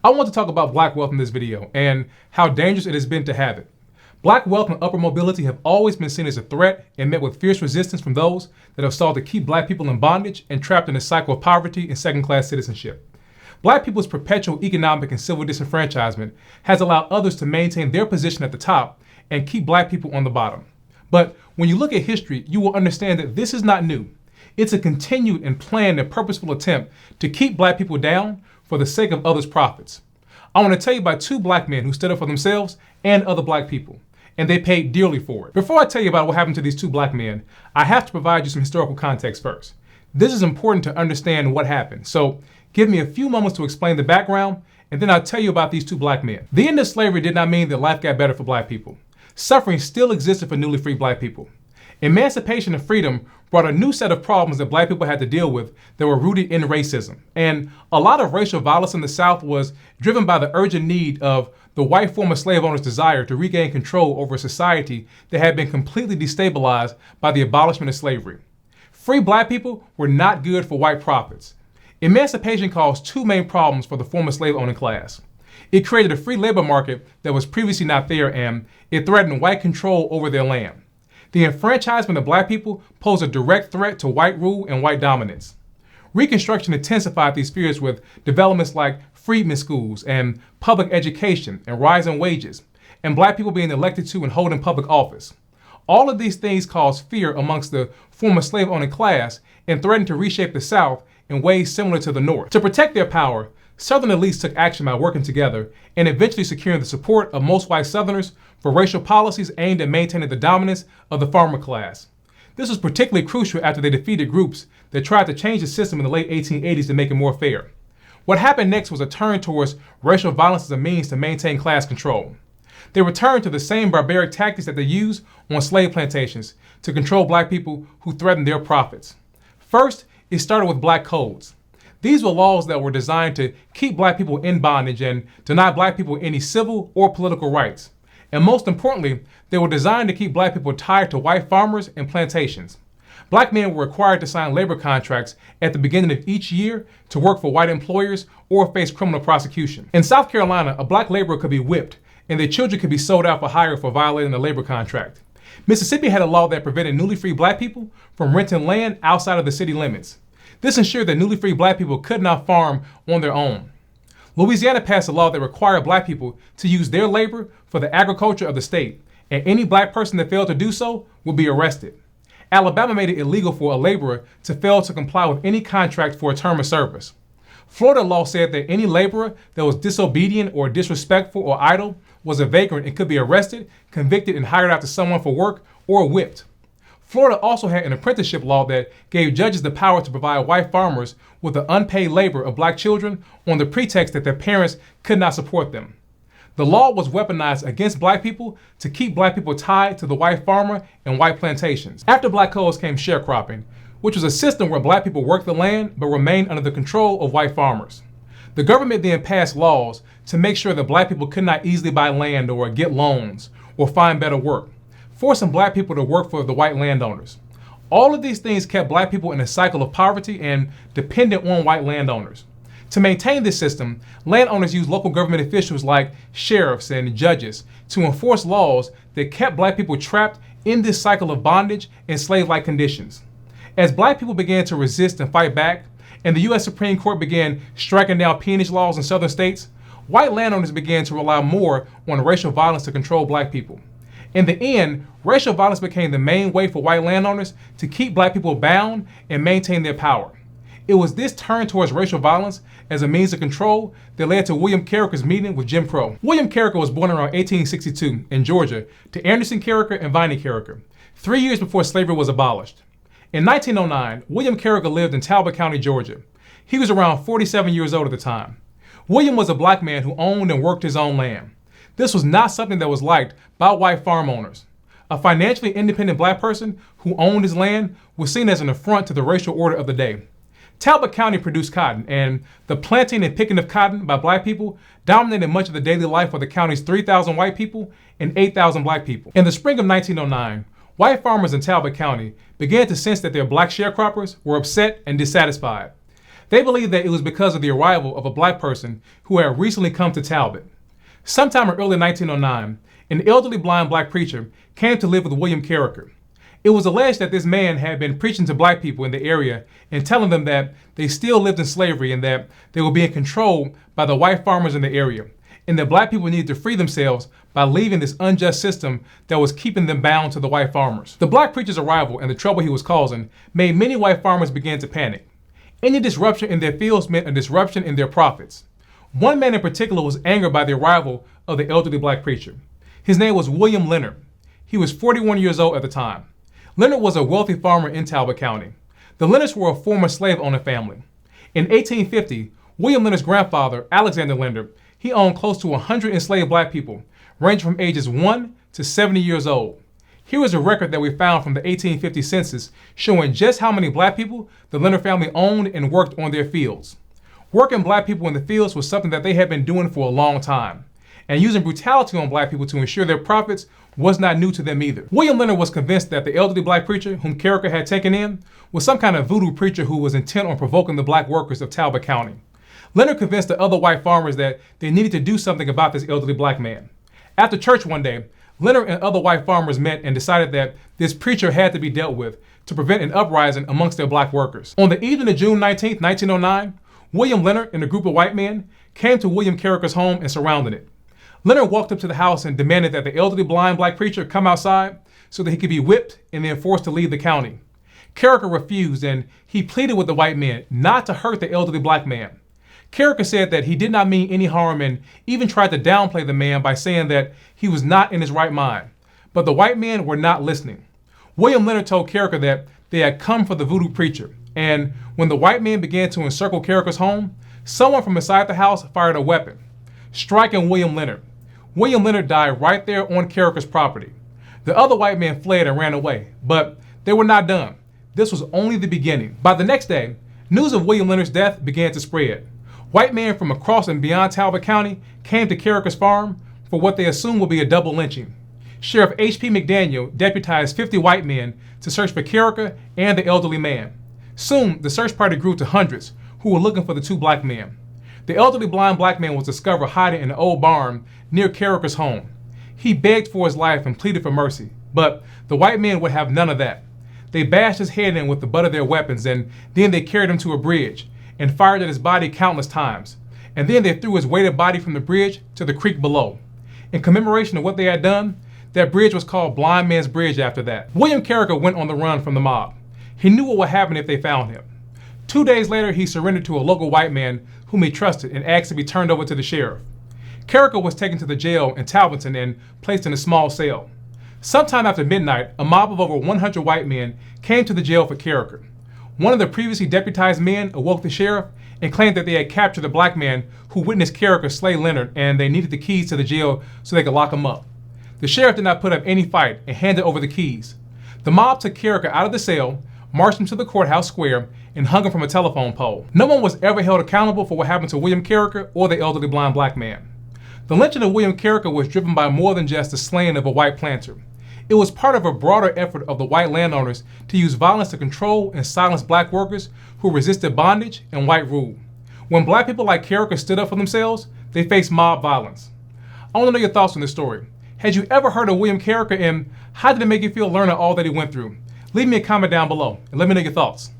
I want to talk about black wealth in this video and how dangerous it has been to have it. Black wealth and upward mobility have always been seen as a threat and met with fierce resistance from those that have sought to keep black people in bondage and trapped in a cycle of poverty and second-class citizenship. Black people's perpetual economic and civil disenfranchisement has allowed others to maintain their position at the top and keep black people on the bottom. But when you look at history, you will understand that this is not new. It's a continued and planned and purposeful attempt to keep black people down for the sake of others' profits. I want to tell you about two black men who stood up for themselves and other black people, and they paid dearly for it. Before I tell you about what happened to these two black men, I have to provide you some historical context first. This is important to understand what happened, so give me a few moments to explain the background, and then I'll tell you about these two black men. The end of slavery did not mean that life got better for black people. Suffering still existed for newly freed black people. Emancipation and freedom brought a new set of problems that black people had to deal with that were rooted in racism. And a lot of racial violence in the South was driven by the urgent need of the white former slave owners' desire to regain control over a society that had been completely destabilized by the abolishment of slavery. Free black people were not good for white profits. Emancipation caused two main problems for the former slave owning class. It created a free labor market that was previously not there, and it threatened white control over their land. The enfranchisement of black people posed a direct threat to white rule and white dominance. Reconstruction intensified these fears with developments like freedmen's schools and public education and rising wages, and black people being elected to and holding public office. All of these things caused fear amongst the former slave-owning class and threatened to reshape the South in ways similar to the North. To protect their power, Southern elites took action by working together and eventually securing the support of most white Southerners for racial policies aimed at maintaining the dominance of the farmer class. This was particularly crucial after they defeated groups that tried to change the system in the late 1880s to make it more fair. What happened next was a turn towards racial violence as a means to maintain class control. They returned to the same barbaric tactics that they used on slave plantations to control black people who threatened their profits. First, it started with black codes. These were laws that were designed to keep black people in bondage and deny black people any civil or political rights. And most importantly, they were designed to keep black people tied to white farmers and plantations. Black men were required to sign labor contracts at the beginning of each year to work for white employers or face criminal prosecution. In South Carolina, a black laborer could be whipped and their children could be sold out for hire for violating a labor contract. Mississippi had a law that prevented newly freed black people from renting land outside of the city limits. This ensured that newly freed black people could not farm on their own. Louisiana passed a law that required black people to use their labor for the agriculture of the state, and any black person that failed to do so would be arrested. Alabama made it illegal for a laborer to fail to comply with any contract for a term of service. Florida law said that any laborer that was disobedient or disrespectful or idle was a vagrant and could be arrested, convicted, and hired out to someone for work or whipped. Florida also had an apprenticeship law that gave judges the power to provide white farmers with the unpaid labor of black children on the pretext that their parents could not support them. The law was weaponized against black people to keep black people tied to the white farmer and white plantations. After black codes came sharecropping, which was a system where black people worked the land but remained under the control of white farmers. The government then passed laws to make sure that black people could not easily buy land or get loans or find better work, forcing black people to work for the white landowners. All of these things kept black people in a cycle of poverty and dependent on white landowners. To maintain this system, landowners used local government officials like sheriffs and judges to enforce laws that kept black people trapped in this cycle of bondage and slave-like conditions. As black people began to resist and fight back, and the U.S. Supreme Court began striking down peonage laws in southern states, white landowners began to rely more on racial violence to control black people. In the end, racial violence became the main way for white landowners to keep black people bound and maintain their power. It was this turn towards racial violence as a means of control that led to William Carreker's meeting with Jim Crow. William Carreker was born around 1862 in Georgia to Anderson Carreker and Viney Carreker, 3 years before slavery was abolished. In 1909, William Carreker lived in Talbot County, Georgia. He was around 47 years old at the time. William was a black man who owned and worked his own land. This was not something that was liked by white farm owners. A financially independent black person who owned his land was seen as an affront to the racial order of the day. Talbot County produced cotton, and the planting and picking of cotton by black people dominated much of the daily life of the county's 3,000 white people and 8,000 black people. In the spring of 1909, white farmers in Talbot County began to sense that their black sharecroppers were upset and dissatisfied. They believed that it was because of the arrival of a black person who had recently come to Talbot. Sometime in early 1909, an elderly blind black preacher came to live with William Carreker. It was alleged that this man had been preaching to black people in the area and telling them that they still lived in slavery and that they were being controlled by the white farmers in the area, and that black people needed to free themselves by leaving this unjust system that was keeping them bound to the white farmers. The black preacher's arrival and the trouble he was causing made many white farmers begin to panic. Any disruption in their fields meant a disruption in their profits. One man in particular was angered by the arrival of the elderly black preacher. His name was William Leonard. He was 41 years old at the time. Leonard was a wealthy farmer in Talbot County. The Leonards were a former slave-owning family. In 1850, William Leonard's grandfather, Alexander Leonard, he owned close to 100 enslaved black people, ranging from ages 1 to 70 years old. Here is a record that we found from the 1850 census showing just how many black people the Leonard family owned and worked on their fields. Working black people in the fields was something that they had been doing for a long time, and using brutality on black people to ensure their profits was not new to them either. William Leonard was convinced that the elderly black preacher whom Carreker had taken in was some kind of voodoo preacher who was intent on provoking the black workers of Talbot County. Leonard convinced the other white farmers that they needed to do something about this elderly black man. After church one day, Leonard and other white farmers met and decided that this preacher had to be dealt with to prevent an uprising amongst their black workers. On the evening of June 19, 1909, William Leonard and a group of white men came to William Carreker's home and surrounded it. Leonard walked up to the house and demanded that the elderly blind black preacher come outside so that he could be whipped and then forced to leave the county. Carreker refused, and he pleaded with the white men not to hurt the elderly black man. Carreker said that he did not mean any harm and even tried to downplay the man by saying that he was not in his right mind. But the white men were not listening. William Leonard told Carreker that they had come for the voodoo preacher, and when the white men began to encircle Carreker's home, someone from inside the house fired a weapon, striking William Leonard. William Leonard died right there on Carreker's property. The other white men fled and ran away, but they were not done. This was only the beginning. By the next day, news of William Leonard's death began to spread. White men from across and beyond Talbot County came to Carreker's farm for what they assumed would be a double lynching. Sheriff H.P. McDaniel deputized 50 white men to search for Carreker and the elderly man. Soon, the search party grew to hundreds who were looking for the two black men. The elderly blind black man was discovered hiding in an old barn near Carreker's home. He begged for his life and pleaded for mercy, but the white men would have none of that. They bashed his head in with the butt of their weapons, and then they carried him to a bridge and fired at his body countless times. And then they threw his weighted body from the bridge to the creek below. In commemoration of what they had done, that bridge was called Blind Man's Bridge after that. William Carreker went on the run from the mob. He knew what would happen if they found him. 2 days later, he surrendered to a local white man whom he trusted and asked to be turned over to the sheriff. Carreker was taken to the jail in Talbotton and placed in a small cell. Sometime after midnight, a mob of over 100 white men came to the jail for Carreker. One of the previously deputized men awoke the sheriff and claimed that they had captured a black man who witnessed Carreker slay Leonard, and they needed the keys to the jail so they could lock him up. The sheriff did not put up any fight and handed over the keys. The mob took Carreker out of the cell, marched him to the courthouse square, and hung him from a telephone pole. No one was ever held accountable for what happened to William Carreker or the elderly blind black man. The lynching of William Carreker was driven by more than just the slaying of a white planter. It was part of a broader effort of the white landowners to use violence to control and silence black workers who resisted bondage and white rule. When black people like Carreker stood up for themselves, they faced mob violence. I want to know your thoughts on this story. Had you ever heard of William Carreker, and how did it make you feel learning all that he went through? Leave me a comment down below and let me know your thoughts.